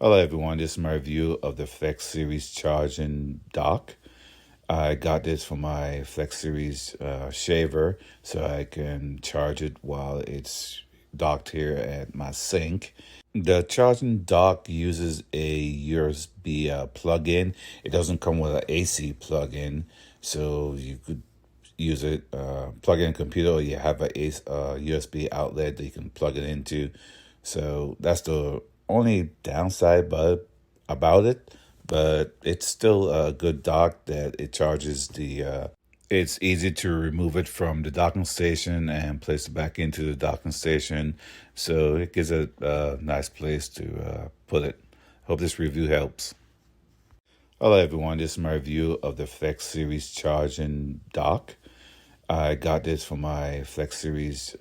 Hello everyone, this is my review of the FlexSeries Charging Dock. I got this for my FlexSeries shaver so I can charge it while it's docked here at my sink. The charging dock uses a USB plug-in. It doesn't come with an AC plug-in, so you could use it, plug in a computer, or you have a USB outlet that you can plug it into. So that's the only downside about it, but it's still a good dock that it charges it's easy to remove it from the docking station and place it back into the docking station. So it gives it a nice place to put it. Hope this review helps. Hello everyone, this is my review of the FlexSeries Charging Dock. I got this for my FlexSeries